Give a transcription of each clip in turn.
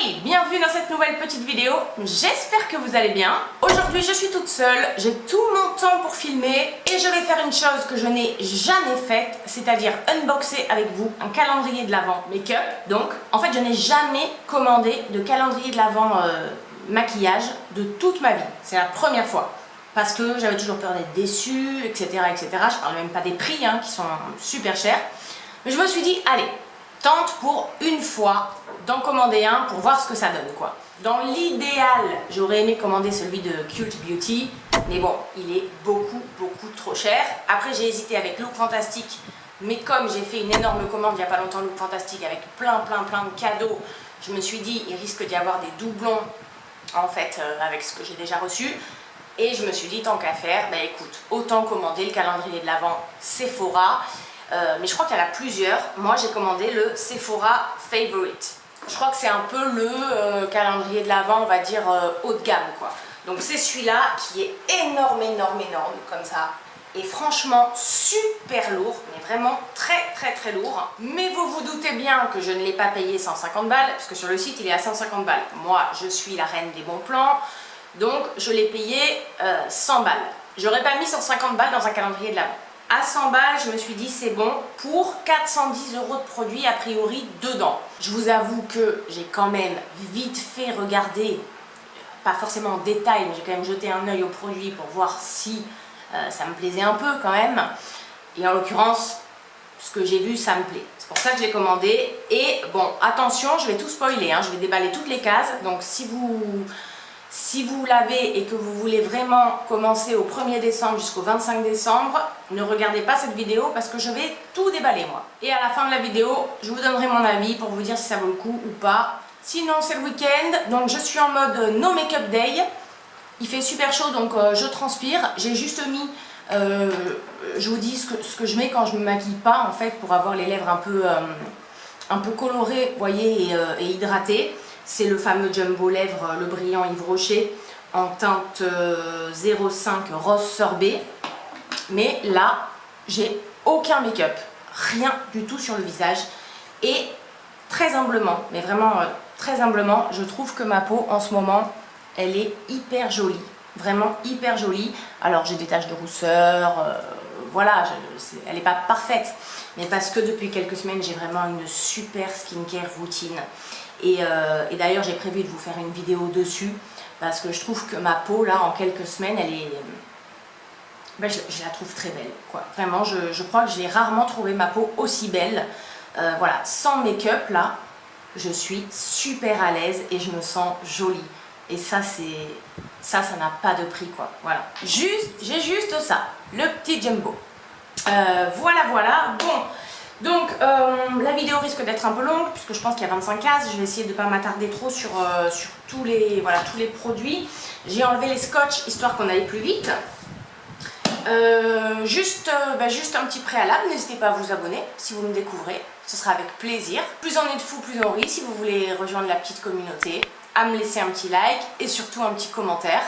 Hey, bienvenue dans cette nouvelle petite vidéo, j'espère que vous allez bien. Aujourd'hui je suis toute seule, j'ai tout mon temps pour filmer et je vais faire une chose que je n'ai jamais faite, c'est-à-dire unboxer avec vous un calendrier de l'Avent make-up. Donc en fait je n'ai jamais commandé de calendrier de l'Avent maquillage de toute ma vie, c'est la première fois. Parce que j'avais toujours peur d'être déçue, etc. etc. Je parle même pas des prix qui sont super chers. Mais je me suis dit, allez, tente pour une fois d'en commander un pour voir ce que ça donne quoi. Dans l'idéal, j'aurais aimé commander celui de Cult Beauty, mais bon, il est beaucoup trop cher. Après j'ai hésité avec Look Fantastic, mais comme j'ai fait une énorme commande il n'y a pas longtemps Look Fantastic avec plein de cadeaux, je me suis dit il risque d'y avoir des doublons en fait avec ce que j'ai déjà reçu. Et je me suis dit tant qu'à faire, bah écoute, autant commander le calendrier de l'Avent Sephora. Mais je crois qu'il y en a plusieurs. Moi j'ai commandé le Sephora Favorite. Je crois que c'est un peu le calendrier de l'Avent, on va dire haut de gamme quoi. Donc c'est celui-là qui est énorme comme ça. Et franchement super lourd, mais vraiment très lourd. Mais vous vous doutez bien que je ne l'ai pas payé 150 balles, parce que sur le site il est à 150 balles. Moi je suis la reine des bons plans, donc je l'ai payé 100 balles. J'aurais pas mis 150 balles dans un calendrier de l'Avent. À 100 balles, je me suis dit c'est bon pour 410 € de produits a priori dedans. Je vous avoue que j'ai quand même vite fait regarder, pas forcément en détail, mais j'ai quand même jeté un œil aux produits pour voir si ça me plaisait un peu quand même. Et en l'occurrence, ce que j'ai vu, ça me plaît. C'est pour ça que je l'ai commandé. Et bon, attention, je vais tout spoiler, je vais déballer toutes les cases. Donc si vous l'avez et que vous voulez vraiment commencer au 1er décembre jusqu'au 25 décembre, ne regardez pas cette vidéo parce que je vais tout déballer moi. Et à la fin de la vidéo, je vous donnerai mon avis pour vous dire si ça vaut le coup ou pas. Sinon c'est le week-end, donc je suis en mode no make-up day. Il fait super chaud donc je transpire. J'ai juste mis, je vous dis ce que je mets quand je me maquille pas en fait pour avoir les lèvres un peu colorées, vous voyez, et hydratées. C'est le fameux Jumbo Lèvres, le brillant Yves Rocher en teinte 05 rose sorbet. Mais là, j'ai aucun make-up, rien du tout sur le visage. Et très humblement, mais vraiment très humblement, je trouve que ma peau en ce moment, elle est hyper jolie. Vraiment hyper jolie. Alors j'ai des taches de rousseur, voilà, elle n'est pas parfaite. Mais parce que depuis quelques semaines, j'ai vraiment une super skincare routine. Et d'ailleurs j'ai prévu de vous faire une vidéo dessus parce que je trouve que ma peau là en quelques semaines elle est, ben, je la trouve très belle quoi. Vraiment je crois que j'ai rarement trouvé ma peau aussi belle. Voilà, sans make-up là je suis super à l'aise et je me sens jolie. Et ça ça n'a pas de prix quoi. Voilà, j'ai juste ça, le petit Jumbo. Voilà, bon. Donc la vidéo risque d'être un peu longue puisque je pense qu'il y a 25 cases. Je vais essayer de ne pas m'attarder trop sur tous les produits. J'ai enlevé les scotch histoire qu'on aille plus vite. Juste un petit préalable, n'hésitez pas à vous abonner si vous me découvrez, ce sera avec plaisir. Plus on est de fous, plus on rit si vous voulez rejoindre la petite communauté. À me laisser un petit like et surtout un petit commentaire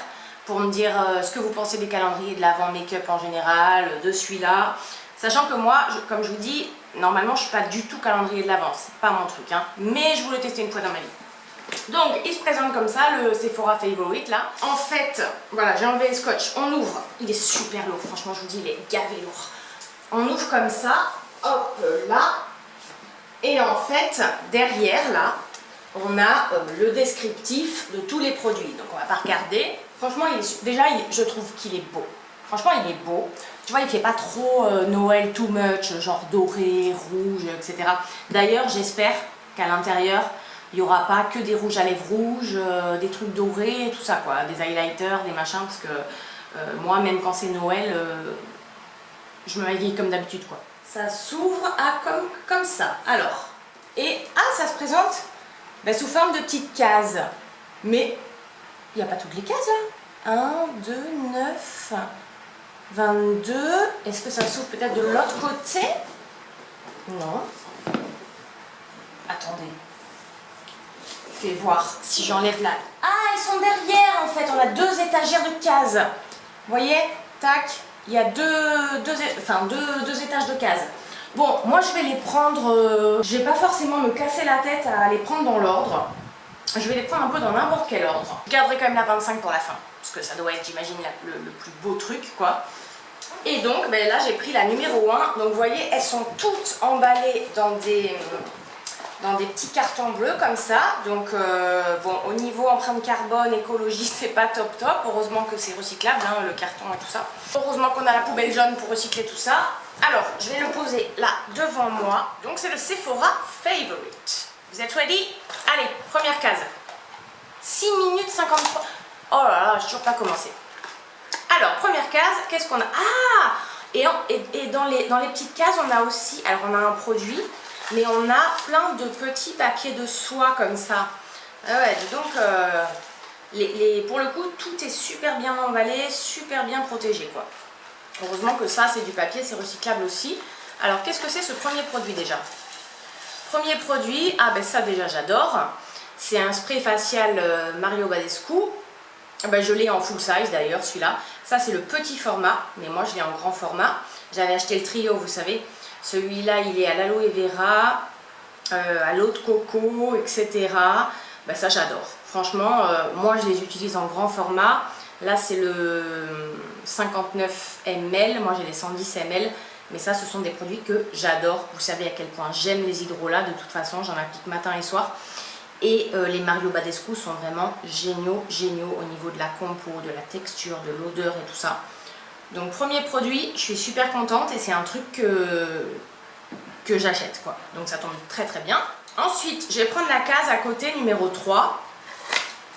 pour me dire ce que vous pensez des calendriers de l'Avent make-up en général, de celui-là. Sachant que moi, comme je vous dis, normalement je suis pas du tout calendrier de l'Avent, c'est pas mon truc, mais je voulais tester une fois dans ma vie. Donc il se présente comme ça, le Sephora Favorite là. En fait, voilà, j'ai enlevé le scotch, on ouvre, il est super lourd, franchement je vous dis, il est gavé lourd. On ouvre comme ça, hop là, et en fait, derrière là, on a le descriptif de tous les produits. Donc on va pas regarder. Franchement, je trouve qu'il est beau. Franchement, il est beau. Tu vois, il fait pas trop Noël too much, genre doré, rouge, etc. D'ailleurs, j'espère qu'à l'intérieur, il n'y aura pas que des rouges à lèvres rouges, des trucs dorés, tout ça quoi. Des highlighters, des machins, parce que moi, même quand c'est Noël, je me maquille comme d'habitude quoi. Ça s'ouvre comme ça. Alors, et ça se présente sous forme de petites cases. Mais il n'y a pas toutes les cases là. 1, 2, 9... 22, est-ce que ça s'ouvre peut-être de l'autre côté? Non. Attendez. Fais voir si j'enlève là. Ah, elles sont derrière en fait, on a deux étagères de cases. Vous voyez? Tac, il y a deux étages de cases. Bon, moi je vais les prendre, je vais pas forcément me casser la tête à les prendre dans l'ordre. Je vais les prendre un peu dans n'importe quel ordre. Je garderai quand même la 25 pour la fin, parce que ça doit être, j'imagine, le plus beau truc, quoi. Et donc, ben là, j'ai pris la numéro 1. Donc, vous voyez, elles sont toutes emballées dans des petits cartons bleus, comme ça. Donc, bon, au niveau empreinte carbone, écologie, c'est pas top top. Heureusement que c'est recyclable, hein, le carton et tout ça. Heureusement qu'on a la poubelle jaune pour recycler tout ça. Alors, je vais le poser là, devant moi. Donc, c'est le Sephora Favorite. Vous êtes ready? Allez, première case. 6 minutes 53. Oh là là, j'ai toujours pas commencé. Alors, première case, qu'est-ce qu'on a? Ah! Et dans les petites cases, on a aussi, alors on a un produit, mais on a plein de petits papiers de soie comme ça. Ah ouais, dis donc, pour le coup, tout est super bien emballé, super bien protégé, quoi. Heureusement que ça, c'est du papier, c'est recyclable aussi. Alors, qu'est-ce que c'est ce premier produit déjà? Premier produit, ah ben ça déjà j'adore. C'est un spray facial Mario Badescu. Ben, je l'ai en full size d'ailleurs, celui-là. Ça, c'est le petit format, mais moi, je l'ai en grand format. J'avais acheté le trio, vous savez. Celui-là, il est à l'aloe vera, à l'eau de coco, etc. Ben, ça, j'adore. Franchement, moi, je les utilise en grand format. Là, c'est le 59 ml. Moi, j'ai les 110 ml. Mais ça, ce sont des produits que j'adore. Vous savez à quel point j'aime les hydrolats. De toute façon, j'en applique matin et soir. Et les Mario Badescu sont vraiment géniaux au niveau de la compo, de la texture, de l'odeur et tout ça. Donc premier produit, je suis super contente et c'est un truc que j'achète, quoi. Donc ça tombe très très bien. Ensuite, je vais prendre la case à côté, numéro 3.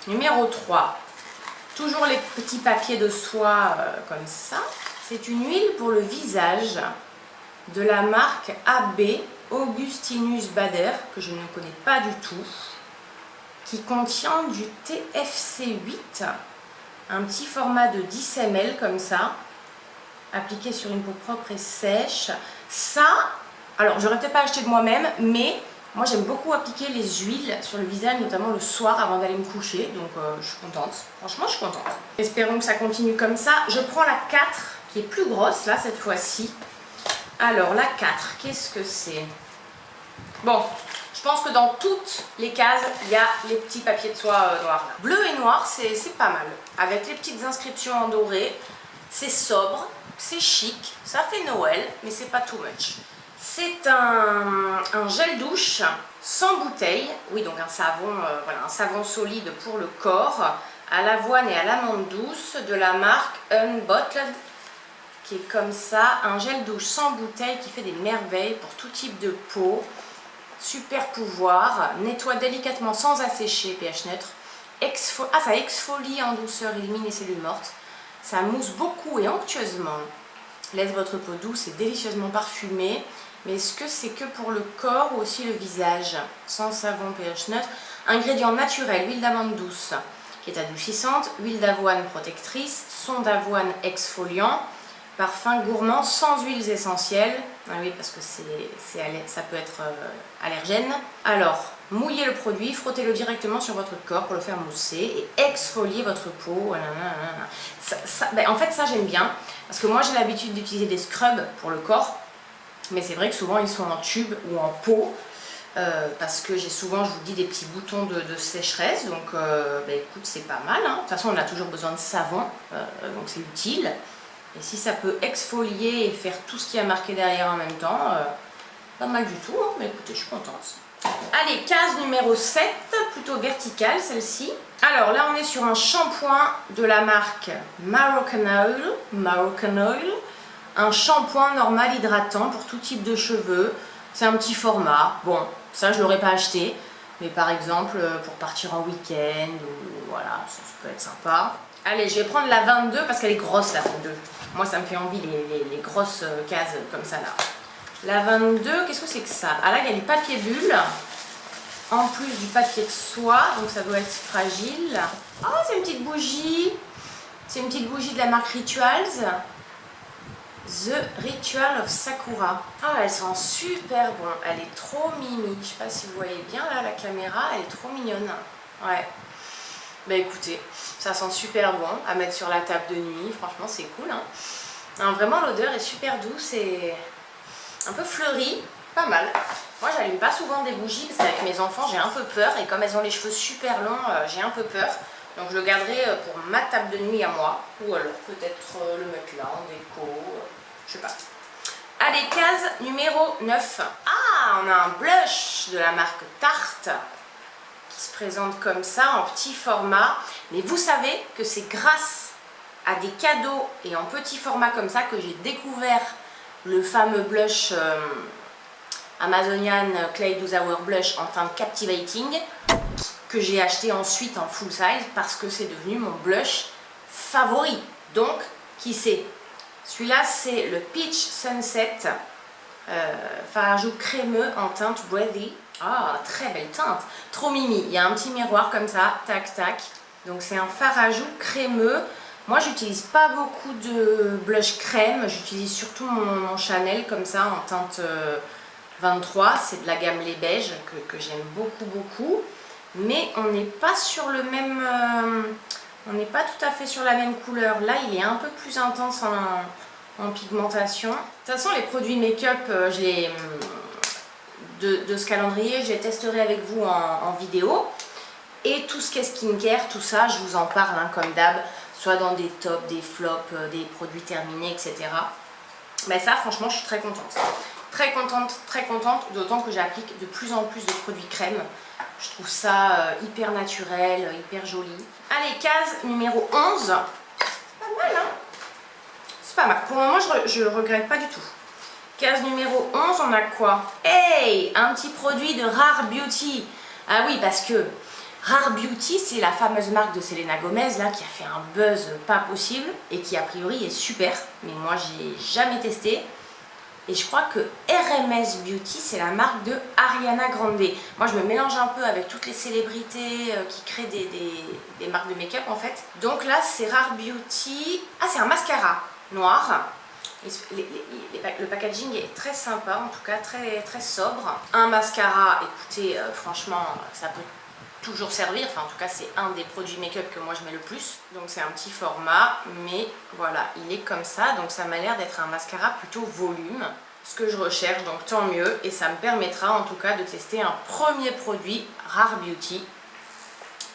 Numéro 3, toujours les petits papiers de soie comme ça. C'est une huile pour le visage de la marque AB Augustinus Bader, que je ne connais pas du tout, qui contient du TFC8, un petit format de 10 ml comme ça, appliqué sur une peau propre et sèche. Ça, alors j'aurais peut-être pas acheté de moi-même, mais moi j'aime beaucoup appliquer les huiles sur le visage, notamment le soir avant d'aller me coucher, donc je suis contente, franchement je suis contente. Espérons que ça continue comme ça. Je prends la 4, qui est plus grosse là cette fois-ci. Alors la 4, qu'est-ce que c'est? Bon, je pense que dans toutes les cases, il y a les petits papiers de soie noirs. Bleu et noir, c'est pas mal. Avec les petites inscriptions en doré, c'est sobre, c'est chic, ça fait Noël, mais c'est pas too much. C'est un gel douche sans bouteille, oui, donc un savon, voilà, un savon solide pour le corps, à l'avoine et à l'amande douce de la marque Unbottled, qui est comme ça, un gel douche sans bouteille qui fait des merveilles pour tout type de peau. Super pouvoir, nettoie délicatement sans assécher, pH neutre. Ça exfolie en douceur, élimine les cellules mortes. Ça mousse beaucoup et onctueusement. Laisse votre peau douce et délicieusement parfumée. Mais est-ce que c'est que pour le corps ou aussi le visage? Sans savon, pH neutre. Ingrédients naturels, huile d'amande douce qui est adoucissante, huile d'avoine protectrice, son d'avoine exfoliant, parfum gourmand sans huiles essentielles. Ah oui, parce que ça peut être allergène. Alors, mouillez le produit, frottez-le directement sur votre corps pour le faire mousser et exfolier votre peau. Ben, en fait, ça j'aime bien parce que moi j'ai l'habitude d'utiliser des scrubs pour le corps, mais c'est vrai que souvent ils sont en tube ou en pot parce que j'ai souvent, je vous dis, des petits boutons de sécheresse. Donc, ben, écoute, c'est pas mal. Hein. De toute façon, on a toujours besoin de savon, donc c'est utile. Et si ça peut exfolier et faire tout ce qui a marqué derrière en même temps, pas mal du tout, hein, mais écoutez, je suis contente. Allez, case numéro 7, plutôt verticale celle-ci. Alors là, on est sur un shampoing de la marque Moroccan Oil. Un shampoing normal hydratant pour tout type de cheveux. C'est un petit format. Bon, ça je ne l'aurais pas acheté, mais par exemple pour partir en week-end, ou voilà, ça peut être sympa. Allez, je vais prendre la 22 parce qu'elle est grosse, la 22. Moi, ça me fait envie, les grosses cases comme ça, là. La 22, qu'est-ce que c'est que ça? Ah là, il y a du papier bulle, en plus du papier de soie, donc ça doit être fragile. Oh, c'est une petite bougie. C'est une petite bougie de la marque Rituals. The Ritual of Sakura. Ah, elle sent super bon. Elle est trop mimi. Je sais pas si vous voyez bien, là, la caméra, elle est trop mignonne. Ouais. Bah écoutez, ça sent super bon à mettre sur la table de nuit, franchement c'est cool, hein. Alors, vraiment l'odeur est super douce et un peu fleurie, pas mal. Moi j'allume pas souvent des bougies parce qu'avec mes enfants j'ai un peu peur et comme elles ont les cheveux super longs, j'ai un peu peur. Donc je le garderai pour ma table de nuit à moi ou alors peut-être le mettre là en déco, je sais pas. Allez, case numéro 9. Ah, on a un blush de la marque Tarte qui se présente comme ça en petit format. Mais vous savez que c'est grâce à des cadeaux et en petit format comme ça que j'ai découvert le fameux blush Amazonian Clay 12 Hour Blush en teinte Captivating que j'ai acheté ensuite en full size parce que c'est devenu mon blush favori. Donc, qui c'est? Celui-là, c'est le Peach Sunset fard à joues crémeux en teinte Breathy. Ah, très belle teinte, trop mimi. Il y a un petit miroir comme ça, tac tac. Donc c'est un fard à joues crémeux. Moi, j'utilise pas beaucoup de blush crème. J'utilise surtout mon Chanel comme ça en teinte 23. C'est de la gamme Les Beiges que j'aime beaucoup. Mais on n'est pas sur le même... on n'est pas tout à fait sur la même couleur. Là, il est un peu plus intense en pigmentation. De toute façon, les produits make-up, de ce calendrier, je les testerai avec vous en vidéo. Et tout ce qui est skincare, tout ça, je vous en parle hein, comme d'hab, soit dans des tops, des flops, des produits terminés, etc. Mais ça, franchement, je suis très contente. Très contente, d'autant que j'applique de plus en plus de produits crème. Je trouve ça hyper naturel, hyper joli. Allez, case numéro 11. C'est pas mal, hein? C'est pas mal. Pour le moment, je regrette pas du tout. Case numéro 11, on a quoi? Hey! Un petit produit de Rare Beauty. Ah oui, parce que Rare Beauty, c'est la fameuse marque de Selena Gomez là, qui a fait un buzz pas possible et qui a priori est super. Mais moi, j'ai jamais testé. Et je crois que RMS Beauty, c'est la marque de Ariana Grande. Moi, je me mélange un peu avec toutes les célébrités qui créent des marques de make-up en fait. Donc là, c'est Rare Beauty. Ah, c'est un mascara noir. Le packaging est très sympa, en tout cas très sobre. Un mascara, écoutez, franchement, ça peut toujours servir. Enfin, en tout cas, c'est un des produits make-up que moi je mets le plus. Donc c'est un petit format, mais voilà, il est comme ça. Donc ça m'a l'air d'être un mascara plutôt volume, ce que je recherche, donc tant mieux. Et ça me permettra en tout cas de tester un premier produit Rare Beauty.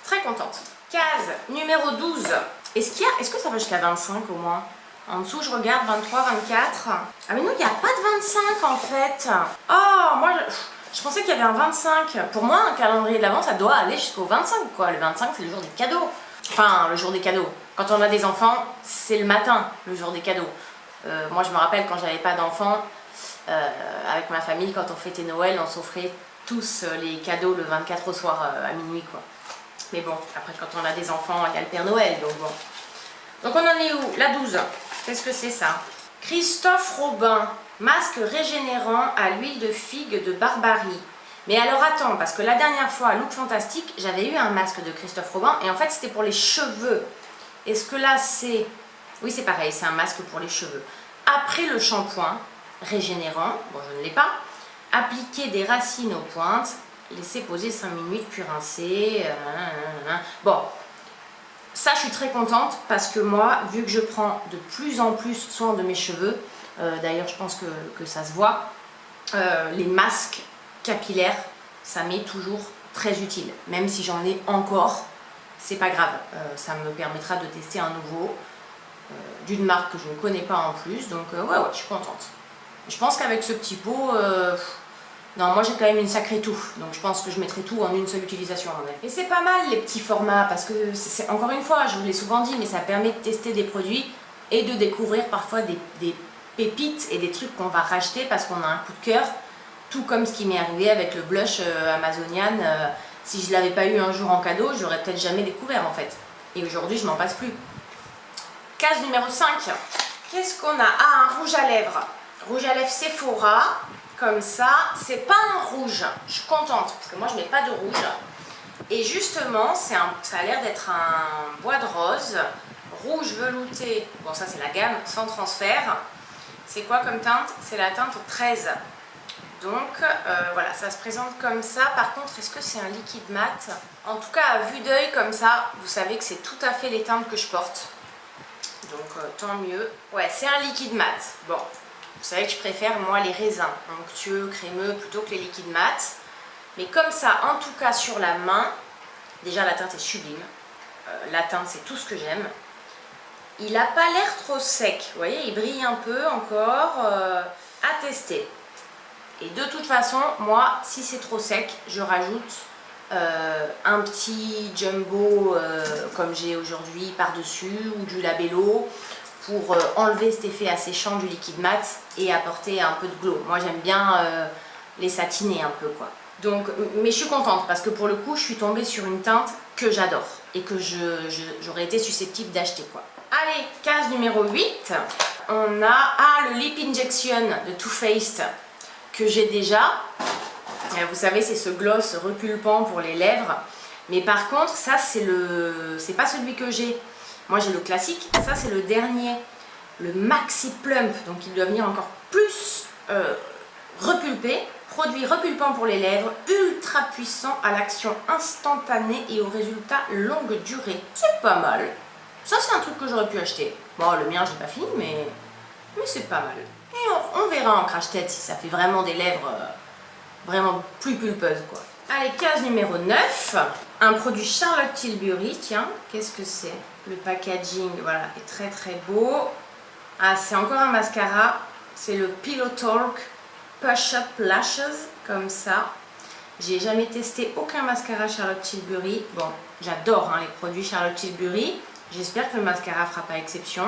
Très contente. Case numéro 12. Est-ce que ça va jusqu'à 25 au moins? En dessous, je regarde 23, 24. Ah mais non, il n'y a pas de 25 en fait. Oh, moi, je pensais qu'il y avait un 25. Pour moi, un calendrier de l'Avent, ça doit aller jusqu'au 25 quoi. Le 25, c'est le jour des cadeaux. Enfin, le jour des cadeaux. Quand on a des enfants, c'est le matin, le jour des cadeaux. Moi, je me rappelle quand j'avais pas d'enfants, avec ma famille, quand on fêtait Noël, on s'offrait tous les cadeaux le 24 au soir à minuit quoi. Mais bon, après quand on a des enfants, il y a le Père Noël, donc bon. Donc on en est où? La 12. Qu'est-ce que c'est ça? Christophe Robin, masque régénérant à l'huile de figue de Barbarie. Mais alors attends, parce que la dernière fois à Look Fantastique, j'avais eu un masque de Christophe Robin et en fait c'était pour les cheveux. Est-ce que là c'est... Oui, c'est pareil, c'est un masque pour les cheveux. Après le shampoing régénérant, bon je ne l'ai pas, appliquer des racines aux pointes, laisser poser 5 minutes puis rincer. Bon. Ça, je suis très contente parce que moi, vu que je prends de plus en plus soin de mes cheveux, d'ailleurs, je pense que ça se voit, les masques capillaires, ça m'est toujours très utile. Même si j'en ai encore, c'est pas grave. Ça me permettra de tester un nouveau, d'une marque que je ne connais pas en plus. Donc, ouais, je suis contente. Je pense qu'avec ce petit pot... Non, moi j'ai quand même une sacrée touffe, donc je pense que je mettrai tout en une seule utilisation en fait. Et c'est pas mal les petits formats, parce que c'est encore une fois, je vous l'ai souvent dit, mais ça permet de tester des produits et de découvrir parfois des pépites et des trucs qu'on va racheter parce qu'on a un coup de cœur, tout comme ce qui m'est arrivé avec le blush Amazonian. Si je l'avais pas eu un jour en cadeau, je l'aurais peut-être jamais découvert en fait. Et aujourd'hui, je m'en passe plus. Case numéro 5. Qu'est-ce qu'on a? Ah, un rouge à lèvres. Rouge à lèvres Sephora. Comme ça, c'est pas un rouge, je suis contente parce que moi je mets pas de rouge et justement ça a l'air d'être un bois de rose, rouge velouté, bon ça c'est la gamme sans transfert. C'est quoi comme teinte? C'est la teinte 13, donc voilà, ça se présente comme ça. Par contre, est-ce que c'est un liquide mat? En tout cas à vue d'œil comme ça, vous savez que c'est tout à fait les teintes que je porte, donc tant mieux. Ouais, c'est un liquide mat. Bon, Vous savez que je préfère moi les raisins onctueux, crémeux plutôt que les liquides mat. Mais comme ça, en tout cas sur la main, déjà la teinte est sublime. La teinte c'est tout ce que j'aime. Il n'a pas l'air trop sec, vous voyez, il brille un peu encore, à tester. Et de toute façon, moi, si c'est trop sec, je rajoute un petit jumbo comme j'ai aujourd'hui par-dessus ou du labello pour enlever cet effet asséchant du liquide mat et apporter un peu de glow. Moi, j'aime bien les satiner un peu, quoi. Donc, mais je suis contente parce que pour le coup, je suis tombée sur une teinte que j'adore et que j'aurais été susceptible d'acheter, quoi. Allez, case numéro 8, on a le Lip Injection de Too Faced que j'ai déjà. Vous savez, c'est ce gloss repulpant pour les lèvres. Mais par contre, ça, c'est pas celui que j'ai. Moi, j'ai le classique. Ça, c'est le dernier. Le Maxi Plump. Donc, il doit venir encore plus repulpé. Produit repulpant pour les lèvres. Ultra puissant à l'action instantanée et au résultat longue durée. C'est pas mal. Ça, c'est un truc que j'aurais pu acheter. Bon, le mien, j'ai pas fini, mais c'est pas mal. Et on verra en crash-tête si ça fait vraiment des lèvres vraiment plus pulpeuses, quoi. Allez, case numéro 9. Un produit Charlotte Tilbury. Tiens, qu'est-ce que c'est? Le packaging, voilà, est très très beau. Ah, c'est encore un mascara. C'est le Pillow Talk Push Up Lashes, comme ça. J'ai jamais testé aucun mascara Charlotte Tilbury. Bon, j'adore les produits Charlotte Tilbury. J'espère que le mascara fera pas exception.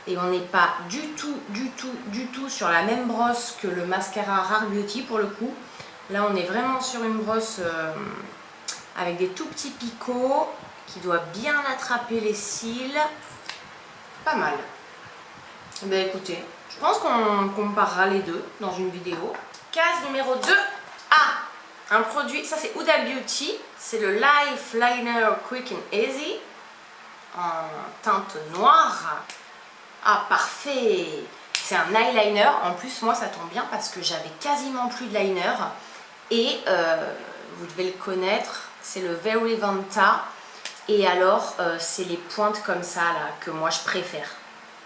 Et on n'est pas du tout sur la même brosse que le mascara Rare Beauty pour le coup. Là, on est vraiment sur une brosse avec des tout petits picots qui doit bien attraper les cils. Pas mal. Eh bien, écoutez, je pense qu'on comparera les deux dans une vidéo. Case numéro 2. Un produit, ça c'est Huda Beauty. C'est le Life Liner Quick and Easy en teinte noire. Ah, parfait! C'est un eyeliner. En plus, moi, ça tombe bien parce que j'avais quasiment plus de liner. Et vous devez le connaître, c'est le Very Vanta. Et alors, c'est les pointes comme ça, là, que moi, je préfère.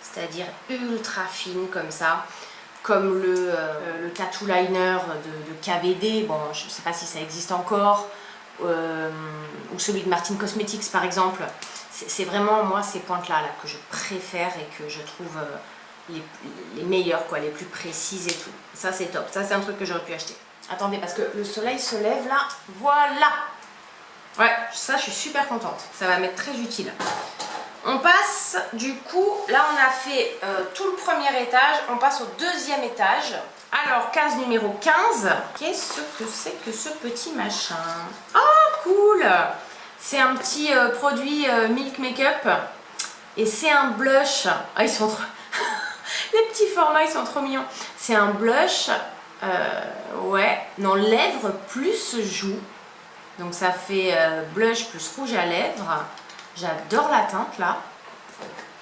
C'est-à-dire ultra fines, comme ça. Comme le Tattoo Liner de KVD. Bon, je ne sais pas si ça existe encore. Ou celui de Martin Cosmetics, par exemple. C'est vraiment, moi, ces pointes-là que je préfère et que je trouve les meilleures, quoi, les plus précises et tout. Ça, c'est top. Ça, c'est un truc que j'aurais pu acheter. Attendez, parce que le soleil se lève, là. Voilà! Ouais, ça, je suis super contente. Ça va m'être très utile. On passe, du coup, là, on a fait tout le premier étage. On passe au deuxième étage. Alors, case numéro 15. Qu'est-ce que c'est que ce petit machin? Oh, cool! C'est un petit produit Milk Makeup et c'est un blush. Ah, ils sont trop... Les petits formats, ils sont trop mignons. C'est un blush, ouais, non, lèvres plus joues. Donc ça fait blush plus rouge à lèvres. J'adore la teinte là.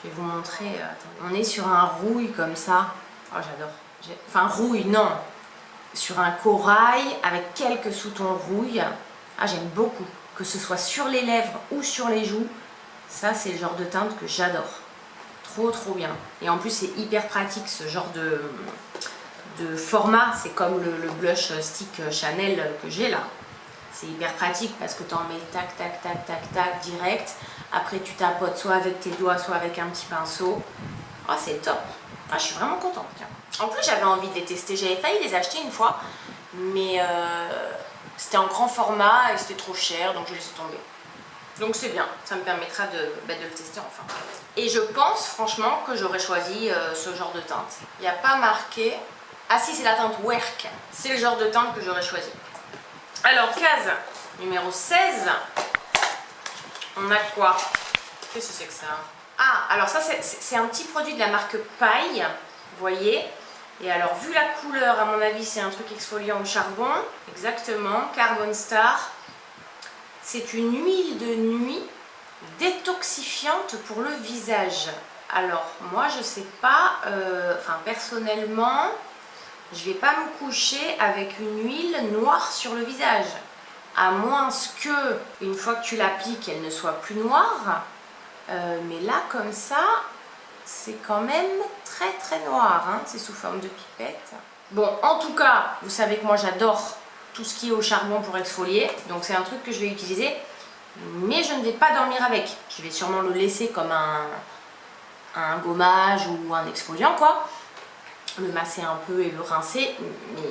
Je vais vous montrer. On est sur un rouille comme ça. Oh, j'adore. Enfin, rouille, non. Sur un corail avec quelques sous-tons rouille. Ah, j'aime beaucoup. Que ce soit sur les lèvres ou sur les joues, ça c'est le genre de teinte que j'adore. Trop bien. Et en plus c'est hyper pratique ce genre de format. C'est comme le blush stick Chanel que j'ai là. C'est hyper pratique parce que tu en mets tac direct. Après tu tapotes soit avec tes doigts, soit avec un petit pinceau. Ah, c'est top. Ah, je suis vraiment contente. Tiens. En plus j'avais envie de les tester. J'avais failli les acheter une fois, mais c'était en grand format et c'était trop cher, donc je laissé tomber. Donc c'est bien, ça me permettra de le tester enfin. Et je pense franchement que j'aurais choisi ce genre de teinte. Il n'y a pas marqué... Ah si, c'est la teinte Work. C'est le genre de teinte que j'aurais choisi. Alors, case numéro 16. On a quoi? Qu'est-ce que c'est que ça? Ah, alors ça c'est un petit produit de la marque Paille, vous voyez. Et alors, vu la couleur, à mon avis, c'est un truc exfoliant au charbon. Exactement, Carbon Star. C'est une huile de nuit détoxifiante pour le visage. Alors, moi, je sais pas, enfin, personnellement, je vais pas me coucher avec une huile noire sur le visage. À moins que, une fois que tu l'appliques, elle ne soit plus noire. Mais là, comme ça, c'est quand même très très noir, hein. C'est sous forme de pipette. Bon, en tout cas, vous savez que moi j'adore tout ce qui est au charbon pour exfolier, donc c'est un truc que je vais utiliser, mais je ne vais pas dormir avec. Je vais sûrement le laisser comme un gommage ou un exfoliant, quoi. Le masser un peu et le rincer, mais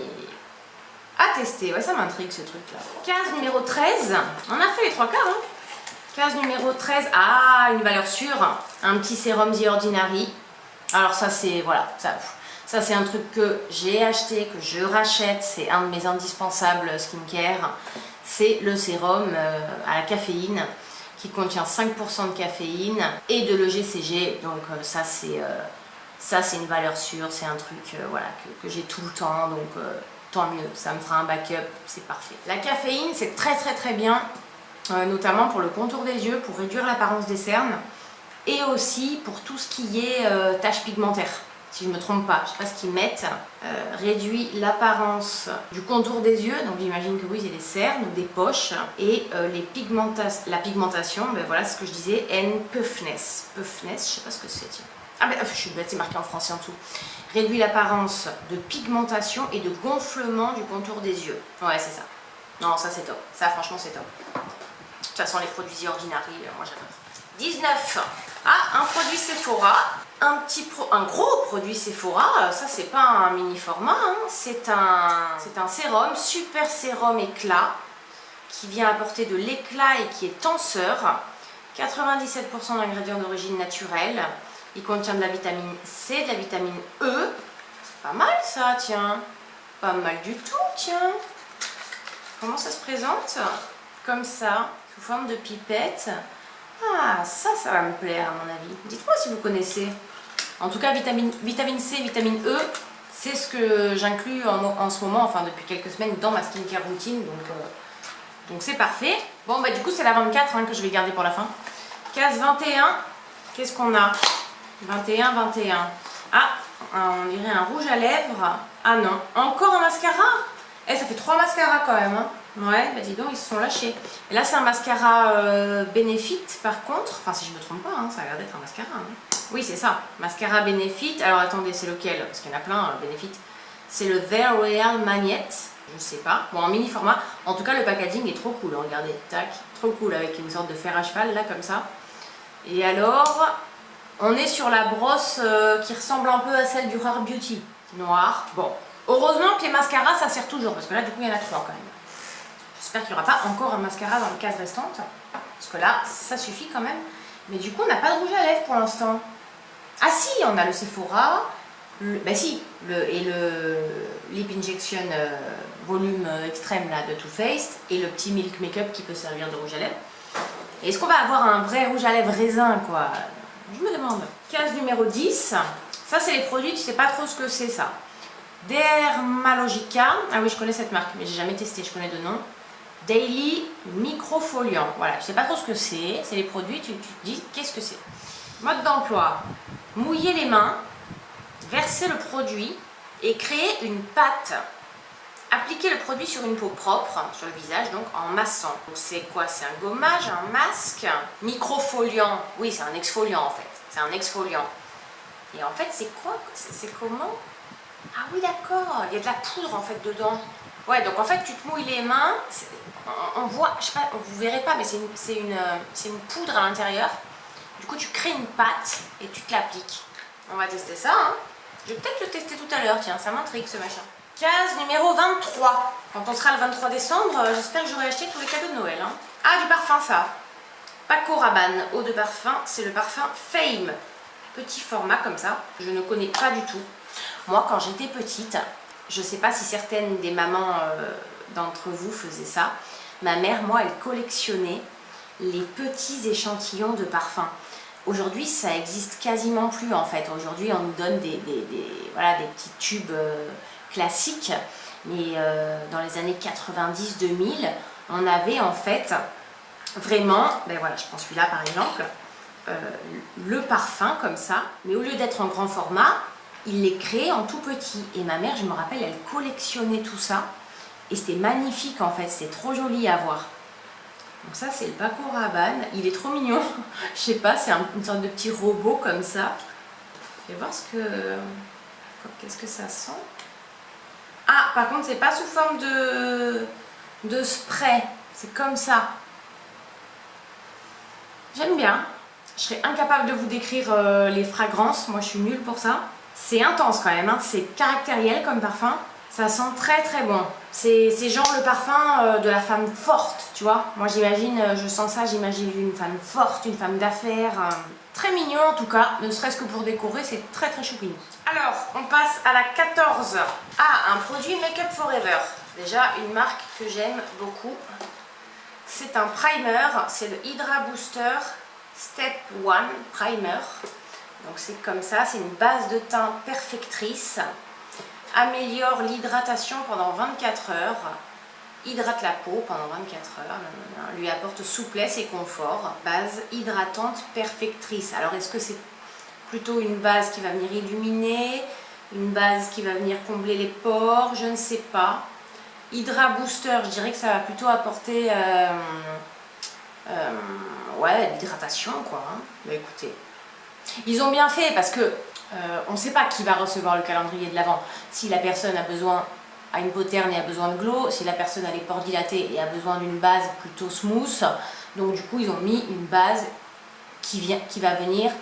à tester. Ouais, ça m'intrigue ce truc là. Case numéro 13, on a fait les 3 quarts, hein. Case numéro 13, ah, une valeur sûre, un petit sérum The Ordinary. Alors ça c'est, voilà, ça c'est un truc que j'ai acheté, que je rachète, c'est un de mes indispensables skincare. C'est le sérum à la caféine qui contient 5% de caféine et de l'EGCG, donc ça c'est une valeur sûre, c'est un truc voilà, que j'ai tout le temps, donc tant mieux, ça me fera un backup, c'est parfait. La caféine c'est très très très bien, notamment pour le contour des yeux, pour réduire l'apparence des cernes et aussi pour tout ce qui est taches pigmentaires. Si je ne me trompe pas, je ne sais pas ce qu'ils mettent, réduit l'apparence du contour des yeux, donc j'imagine que oui, c'est des cernes ou des poches, et la pigmentation, ben voilà ce que je disais, and puffness, je ne sais pas ce que c'est, tiens. Ah ben, je suis bête, c'est marqué en français en dessous. Réduit l'apparence de pigmentation et de gonflement du contour des yeux. Ouais, c'est ça. Non, ça c'est top, ça franchement c'est top. De toute façon, les produits The Ordinary, moi j'adore. 19. Ah, un produit Sephora. Un gros produit Sephora, ça c'est pas un mini format, hein. C'est un sérum, super sérum éclat, qui vient apporter de l'éclat et qui est tenseur. 97% d'ingrédients d'origine naturelle. Il contient de la vitamine C, de la vitamine E. C'est pas mal ça, tiens. Pas mal du tout, tiens. Comment ça se présente? Comme ça, sous forme de pipette. Ah, ça va me plaire à mon avis. Dites-moi si vous connaissez. En tout cas, vitamine C, vitamine E, c'est ce que j'inclus en ce moment, enfin depuis quelques semaines, dans ma skincare routine. Donc c'est parfait. Bon, bah du coup, c'est la 24 hein, que je vais garder pour la fin. Case 21, qu'est-ce qu'on a? 21. Ah, on dirait un rouge à lèvres. Ah non, encore un mascara? Eh, ça fait 3 mascaras quand même, hein. Ouais, bah dis donc, ils se sont lâchés. Et là, c'est un mascara Benefit, par contre. Enfin, si je me trompe pas, hein, ça a l'air d'être un mascara. Hein. Oui, c'est ça. Mascara Benefit. Alors, attendez, c'est lequel? Parce qu'il y en a plein, Benefit. C'est le The Royal Magnet. Je sais pas. Bon, en mini format. En tout cas, le packaging est trop cool. Regardez, tac. Trop cool, avec une sorte de fer à cheval, là, comme ça. Et alors, on est sur la brosse qui ressemble un peu à celle du Rare Beauty. Noir. Bon. Heureusement que les mascaras, ça sert toujours. Parce que là, du coup, il y en a 3 quand même. J'espère qu'il n'y aura pas encore un mascara dans les cases restantes. Parce que là, ça suffit quand même. Mais du coup, on n'a pas de rouge à lèvres pour l'instant. Ah si, on a le Sephora. Bah si, le Lip Injection volume extrême là, de Too Faced. Et le petit Milk Makeup qui peut servir de rouge à lèvres. Est-ce qu'on va avoir un vrai rouge à lèvres raisin, quoi? Je me demande. Case numéro 10. Ça, c'est les produits, tu sais pas trop ce que c'est ça. Dermalogica. Ah oui, je connais cette marque, mais j'ai jamais testé, je connais de nom. Daily Microfoliant. Voilà, tu sais pas trop ce que c'est les produits, tu te dis qu'est-ce que c'est. Mode d'emploi. Mouiller les mains, verser le produit et créer une pâte. Appliquer le produit sur une peau propre, sur le visage, donc en massant. C'est quoi? C'est un gommage, un masque? Microfoliant. Oui, c'est un exfoliant en fait. C'est un exfoliant. Et en fait, c'est quoi? C'est comment? Ah oui, d'accord. Il y a de la poudre en fait dedans. Ouais, donc en fait, tu te mouilles les mains. On voit, je sais pas, vous verrez pas, mais c'est une poudre à l'intérieur. Du coup, tu crées une pâte et tu te l'appliques. On va tester ça, hein. Je vais peut-être le tester tout à l'heure, tiens, ça m'intrigue ce machin. Case numéro 23. Quand on sera le 23 décembre, j'espère que j'aurai acheté tous les cadeaux de Noël, hein. Ah, du parfum, ça. Paco Rabanne, eau de parfum, c'est le parfum Fame. Petit format comme ça, je ne connais pas du tout. Moi, quand j'étais petite, je ne sais pas si certaines des mamans d'entre vous faisaient ça. Ma mère, moi, elle collectionnait les petits échantillons de parfums. Aujourd'hui, ça existe quasiment plus en fait. Aujourd'hui, on nous donne voilà, des petits tubes classiques. Mais dans les années 90-2000, on avait en fait vraiment, ben voilà, je prends celui-là par exemple, le parfum comme ça. Mais au lieu d'être en grand format, il les crée en tout petit. Et ma mère, je me rappelle, elle collectionnait tout ça. Et c'était magnifique en fait, c'était trop joli à voir. Donc ça, c'est le Paco Rabanne. Il est trop mignon. Je sais pas, c'est une sorte de petit robot comme ça. Je vais voir qu'est-ce que ça sent. Ah, par contre, c'est pas sous forme de spray. C'est comme ça. J'aime bien. Je serais incapable de vous décrire les fragrances. Moi, je suis nulle pour ça. C'est intense quand même, hein. C'est caractériel comme parfum. Ça sent très très bon. C'est genre le parfum de la femme forte, tu vois. Moi, j'imagine, je sens ça, j'imagine une femme forte, une femme d'affaires. Très mignon en tout cas, ne serait-ce que pour décorer, c'est très très choupi. Alors, on passe à la 14. Ah, un produit Make Up Forever. Déjà, une marque que j'aime beaucoup. C'est un primer, c'est le Hydra Booster Step 1 Primer. Donc c'est comme ça, c'est une base de teint perfectrice. Améliore l'hydratation pendant 24 heures. Hydrate la peau pendant 24 heures. Lui apporte souplesse et confort. Base hydratante perfectrice. Alors est-ce que c'est plutôt une base qui va venir illuminer, une base qui va venir combler les pores? Je ne sais pas. Hydra Booster, je dirais que ça va plutôt apporter ouais, l'hydratation quoi. Hein. Bah, écoutez, ils ont bien fait parce que on ne sait pas qui va recevoir le calendrier de l'Avent. Si la personne a une peau terne et a besoin de glow, si la personne a les pores dilatés et a besoin d'une base plutôt smooth. Donc du coup, ils ont mis une base qui va venir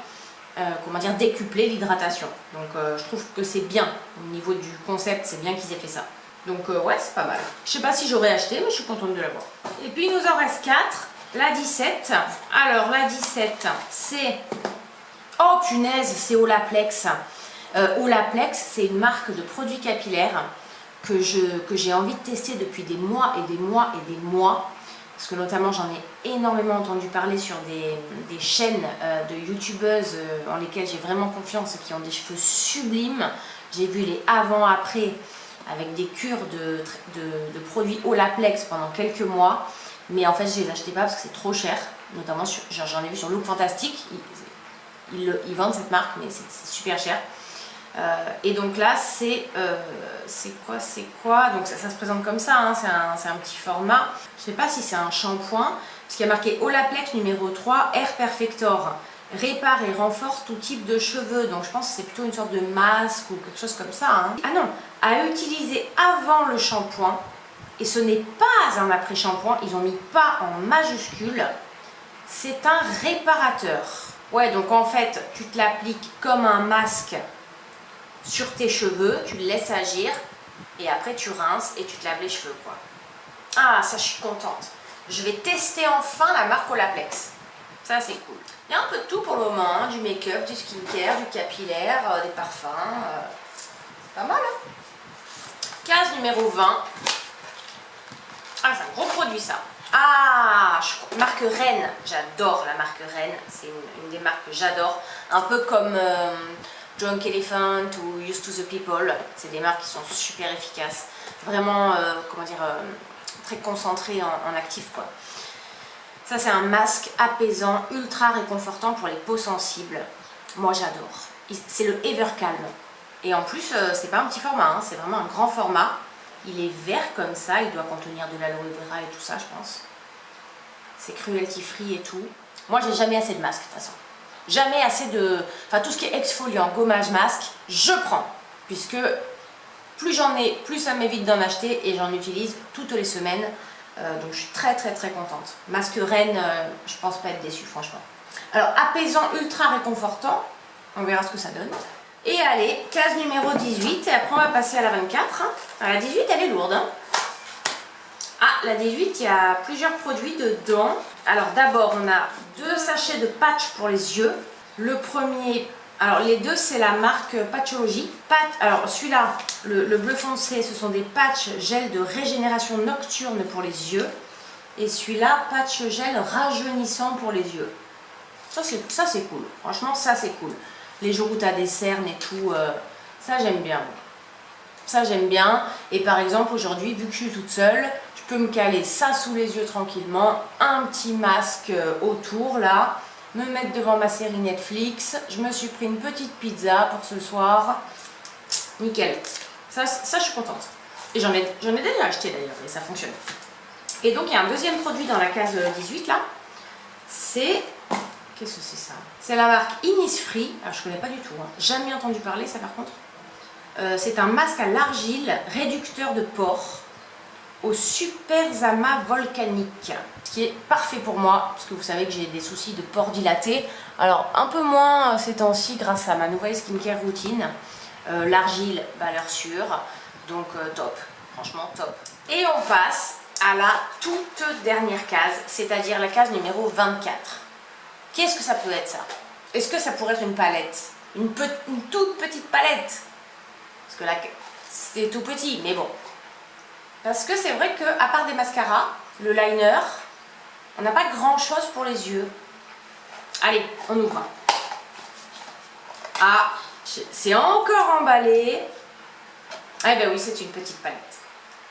comment dire, décupler l'hydratation. Donc je trouve que c'est bien. Au niveau du concept, c'est bien qu'ils aient fait ça. Donc ouais, c'est pas mal. Je sais pas si j'aurais acheté, mais je suis contente de l'avoir. Et puis il nous en reste 4. La 17. Alors la 17, c'est... Oh punaise, c'est Olaplex. Olaplex, c'est une marque de produits capillaires que j'ai envie de tester depuis des mois et des mois et des mois. Parce que notamment j'en ai énormément entendu parler sur des chaînes de youtubeuses en lesquelles j'ai vraiment confiance et qui ont des cheveux sublimes. J'ai vu les avant-après avec des cures de produits Olaplex pendant quelques mois. Mais en fait je les achetais pas parce que c'est trop cher. Notamment j'en ai vu sur Look Fantastic. Ils vendent cette marque mais c'est super cher. Et donc là c'est quoi donc ça se présente comme ça, hein, c'est un petit format. Je sais pas si c'est un shampoing parce qu'il y a marqué Olaplex numéro 3 Air Perfector, répare et renforce tout type de cheveux. Donc je pense que c'est plutôt une sorte de masque ou quelque chose comme ça, hein. Ah non, à utiliser avant le shampoing. Et ce n'est pas un après-shampoing, ils ont mis pas en majuscule. C'est un réparateur. Ouais, donc en fait tu te l'appliques comme un masque sur tes cheveux, tu le laisses agir et après tu rinces et tu te laves les cheveux quoi. Ah, ça je suis contente. Je vais tester enfin la marque Olaplex. Ça c'est cool. Il y a un peu de tout pour le moment, hein, du make-up, du skincare, du capillaire, des parfums. Pas mal hein. 15 numéro 20. Ah, c'est un gros produit ça. Ah, marque Rennes. J'adore la marque Rennes. C'est une des marques que j'adore. Un peu comme Drunk Elephant ou Used to the People. C'est des marques qui sont super efficaces. Vraiment, comment dire, très concentrées en actif quoi. Ça c'est un masque apaisant, ultra réconfortant pour les peaux sensibles. Moi j'adore. C'est le Evercalm. Et en plus, c'est pas un petit format, hein, c'est vraiment un grand format. Il est vert comme ça, il doit contenir de l'aloe vera et tout ça, je pense. C'est cruelty free et tout. Moi, j'ai jamais assez de masques, de toute façon. Jamais assez de... Enfin, tout ce qui est exfoliant, gommage, masque, je prends. Puisque plus j'en ai, plus ça m'évite d'en acheter et j'en utilise toutes les semaines. Donc, je suis très, très, très contente. Masque Rennes, je pense pas être déçue, franchement. Alors, apaisant, ultra réconfortant. On verra ce que ça donne. Et allez, case numéro 18, et après on va passer à la 24. Alors, la 18, elle est lourde. Hein. Ah, la 18, il y a plusieurs produits dedans. Alors d'abord, on a 2 sachets de patch pour les yeux. Le premier, alors les deux, c'est la marque Patchology. Alors celui-là, le bleu foncé, ce sont des patchs gel de régénération nocturne pour les yeux. Et celui-là, patch gel rajeunissant pour les yeux. Ça c'est cool. Franchement, ça c'est cool. Les jours où tu as des cernes et tout, ça j'aime bien. Ça j'aime bien. Et par exemple aujourd'hui, vu que je suis toute seule, je peux me caler ça sous les yeux tranquillement, un petit masque autour là, me mettre devant ma série Netflix. Je me suis pris une petite pizza pour ce soir. Nickel. Ça je suis contente. Et j'en ai déjà acheté d'ailleurs et ça fonctionne. Et donc il y a un deuxième produit dans la case 18 là. C'est Qu'est-ce que c'est ça? C'est la marque Innisfree. Alors je connais pas du tout, hein. Jamais entendu parler ça par contre. C'est un masque à l'argile réducteur de pores au super amas volcanique, ce qui est parfait pour moi parce que vous savez que j'ai des soucis de pores dilatés. Alors un peu moins ces temps-ci grâce à ma nouvelle skincare routine. L'argile, valeur sûre, donc top, franchement top. Et on passe à la toute dernière case, c'est-à-dire la case numéro 24. Qu'est-ce que ça peut être ça? Est-ce que ça pourrait être une palette? Une toute petite palette? Parce que là, c'est tout petit, mais bon. Parce que c'est vrai qu'à part des mascaras, le liner, on n'a pas grand-chose pour les yeux. Allez, on ouvre. Ah, c'est encore emballé. Ah ben oui, c'est une petite palette.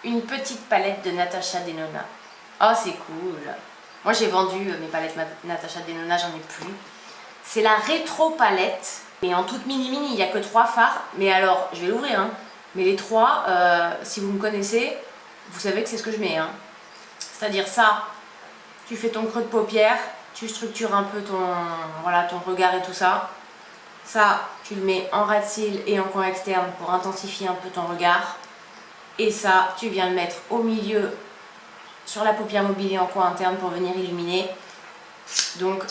Une petite palette de Natasha Denona. Oh, c'est cool. Moi, j'ai vendu mes palettes Natasha Denona, j'en ai plus. C'est la rétro palette. Mais en toute mini-mini, il n'y a que 3 fards. Mais alors, je vais l'ouvrir. Hein. Mais les 3, si vous me connaissez, vous savez que c'est ce que je mets. Hein. C'est-à-dire ça, tu fais ton creux de paupière, tu structures un peu ton regard et tout ça. Ça, tu le mets en ras de cils et en coin externe pour intensifier un peu ton regard. Et ça, tu viens le mettre au milieu, sur la paupière mobile et en coin interne pour venir illuminer. Donc,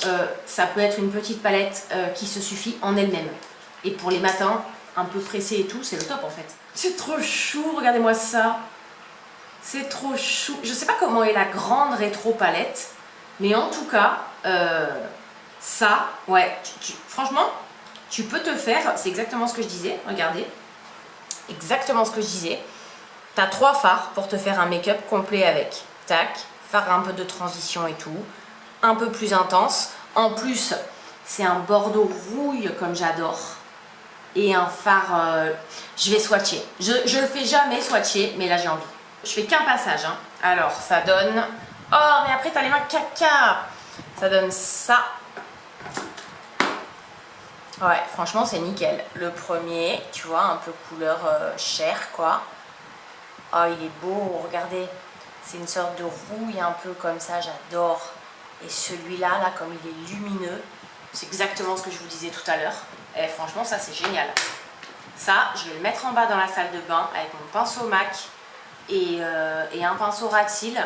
ça peut être une petite palette qui se suffit en elle-même. Et pour les matins, un peu pressés et tout, c'est le top en fait. C'est trop chou, regardez-moi ça. C'est trop chou. Je sais pas comment est la grande rétro palette, mais en tout cas, ça, ouais, franchement, tu peux te faire, c'est exactement ce que je disais, regardez, exactement ce que je disais. Tu as 3 fards pour te faire un make-up complet avec. Tac, fard un peu de transition et tout, un peu plus intense. En plus, c'est un bordeaux rouille comme j'adore. Et un fard, je vais swatcher. Je le fais jamais swatcher, mais là j'ai envie. Je fais qu'un passage. Hein. Alors, ça donne... Oh, mais après, tu as les mains caca. Ça donne ça. Ouais, franchement, c'est nickel. Le premier, tu vois, un peu couleur chair, quoi. Oh, il est beau, regardez. C'est une sorte de rouille un peu comme ça, j'adore. Et celui-là, là, comme il est lumineux, c'est exactement ce que je vous disais tout à l'heure. Et franchement, ça, c'est génial. Ça, je vais le mettre en bas dans la salle de bain avec mon pinceau MAC et un pinceau ras de cils.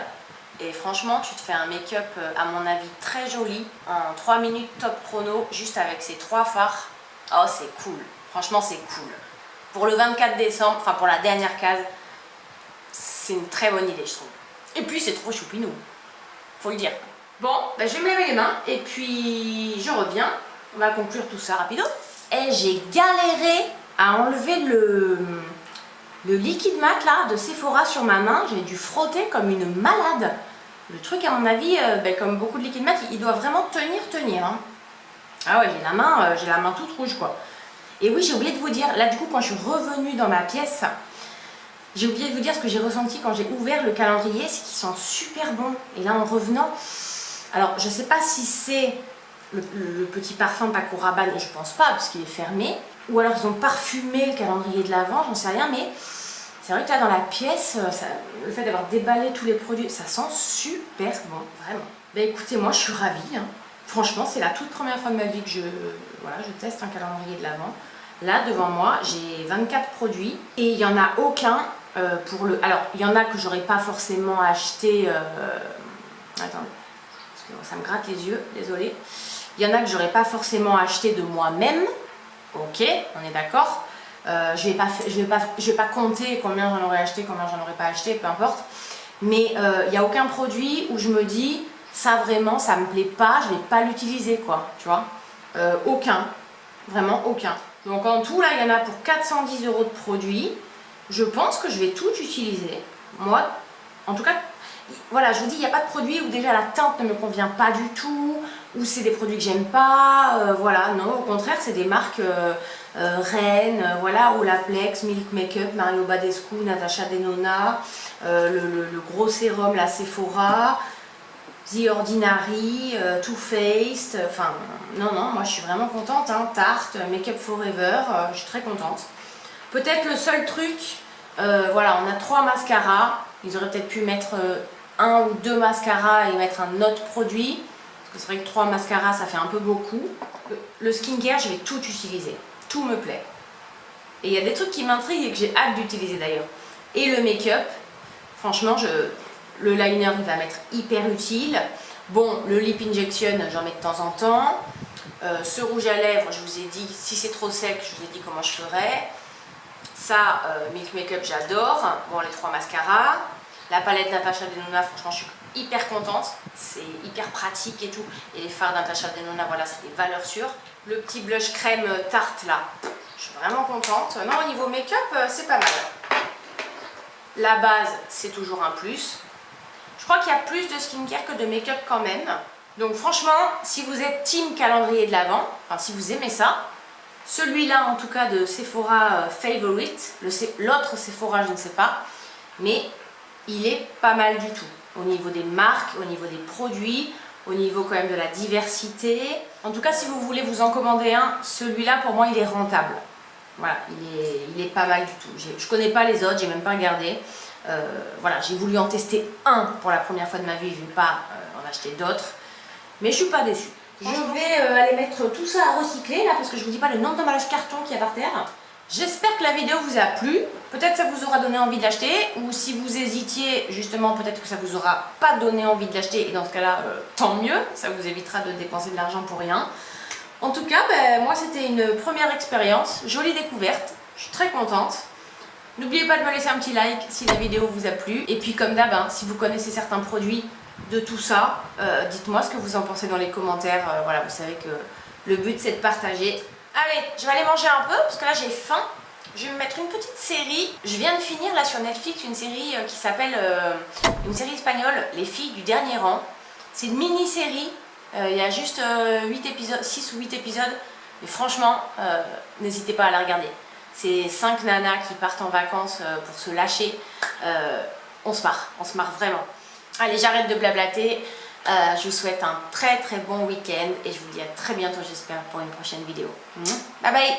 Et franchement, tu te fais un make-up, à mon avis, très joli, en 3 minutes top chrono, juste avec ces 3 fards. Oh, c'est cool. Franchement, c'est cool. Pour le 24 décembre, enfin pour la dernière case, c'est une très bonne idée, je trouve. Et puis, c'est trop choupinou. Faut le dire. Bon, ben, je vais me laver les mains et puis je reviens. On va conclure tout ça rapido. Et j'ai galéré à enlever le liquide mat là de Sephora sur ma main. J'ai dû frotter comme une malade. Le truc, à mon avis, comme beaucoup de liquide mat, il doit vraiment tenir. Hein. Ah ouais, j'ai la main toute rouge quoi. Et oui, j'ai oublié de vous dire, là du coup quand je suis revenue dans ma pièce, j'ai oublié de vous dire ce que j'ai ressenti quand j'ai ouvert le calendrier, c'est qu'ils sont super bons. Et là en revenant, alors je sais pas si c'est le petit parfum Paco Rabanne, et je pense pas parce qu'il est fermé, ou alors ils ont parfumé le calendrier de l'Avent, j'en sais rien, mais c'est vrai que là dans la pièce, le fait d'avoir déballé tous les produits, ça sent super bon, vraiment. Ben écoutez, moi je suis ravie, hein. Franchement c'est la toute première fois de ma vie que je teste un calendrier de l'Avent. Là devant moi j'ai 24 produits et il n'y en a aucun pour le... Alors il y en a que j'aurais pas forcément acheté... Attendez, parce que ça me gratte les yeux, désolé. Il y en a que j'aurais pas forcément acheté de moi-même. Ok, on est d'accord. Je vais pas compter combien j'en aurais acheté, combien j'en aurais pas acheté, peu importe. Mais il n'y a aucun produit où je me dis, ça vraiment, ça me plaît pas, je vais pas l'utiliser quoi, tu vois. Aucun, vraiment aucun. Donc en tout là, il y en a pour 410 € de produits. Je pense que je vais tout utiliser. Moi, en tout cas, voilà, je vous dis, il n'y a pas de produit où déjà la teinte ne me convient pas du tout, ou c'est des produits que j'aime pas, voilà, non, au contraire, c'est des marques Rennes, voilà, Olaplex, Milk Makeup, Mario Badescu, Natasha Denona, le gros sérum, la Sephora, The Ordinary, Too Faced, enfin, non, moi je suis vraiment contente, hein, Tarte, Makeup Forever, je suis très contente. Peut-être le seul truc, voilà, on a 3 mascaras, ils auraient peut-être pu mettre 1 ou 2 mascaras et mettre un autre produit. C'est vrai que 3 mascaras, ça fait un peu beaucoup. Le skincare, je vais tout utiliser. Tout me plaît. Et il y a des trucs qui m'intriguent et que j'ai hâte d'utiliser d'ailleurs. Et le make-up, franchement, le liner, il va m'être hyper utile. Bon, le lip injection, j'en mets de temps en temps. Ce rouge à lèvres, je vous ai dit, si c'est trop sec, je vous ai dit comment je ferais. Ça, Milk Makeup, j'adore. Bon, les 3 mascaras. La palette Natasha Denona, franchement, je suis hyper contente. C'est hyper pratique et tout. Et les fards Natasha Denona, voilà, c'est des valeurs sûres. Le petit blush crème Tarte, là, je suis vraiment contente. Non, au niveau make-up, c'est pas mal. La base, c'est toujours un plus. Je crois qu'il y a plus de skincare que de make-up quand même. Donc franchement, si vous êtes team calendrier de l'Avent, enfin si vous aimez ça, celui-là en tout cas de Sephora Favorite, l'autre Sephora je ne sais pas, mais il est pas mal du tout. Au niveau des marques, au niveau des produits, au niveau quand même de la diversité. En tout cas, si vous voulez vous en commander un, celui-là pour moi il est rentable. Voilà, il est pas mal du tout. Je connais pas les autres, j'ai même pas regardé. Voilà, j'ai voulu en tester un pour la première fois de ma vie, je ne vais pas en acheter d'autres. Mais je suis pas déçue. Je vais aller mettre tout ça à recycler là parce que je vous dis pas le nombre d'emballages carton qu'il y a par terre. J'espère que la vidéo vous a plu. Peut-être ça vous aura donné envie de l'acheter. Ou si vous hésitiez, justement, peut-être que ça vous aura pas donné envie de l'acheter. Et dans ce cas-là, tant mieux. Ça vous évitera de dépenser de l'argent pour rien. En tout cas, moi c'était une première expérience. Jolie découverte. Je suis très contente. N'oubliez pas de me laisser un petit like si la vidéo vous a plu. Et puis comme d'hab, si vous connaissez certains produits de tout ça, dites-moi ce que vous en pensez dans les commentaires. Voilà, vous savez que le but c'est de partager. Allez, je vais aller manger un peu parce que là j'ai faim. Je vais me mettre une petite série. Je viens de finir là sur Netflix une série qui s'appelle, une série espagnole, Les filles du dernier rang. C'est une mini-série. Il y a juste 8 épisodes, 6 ou 8 épisodes. Mais franchement, n'hésitez pas à la regarder. C'est 5 nanas qui partent en vacances pour se lâcher. On se marre vraiment. Allez, j'arrête de blablater. Je vous souhaite un très très bon week-end et je vous dis à très bientôt, j'espère, pour une prochaine vidéo. Bye bye!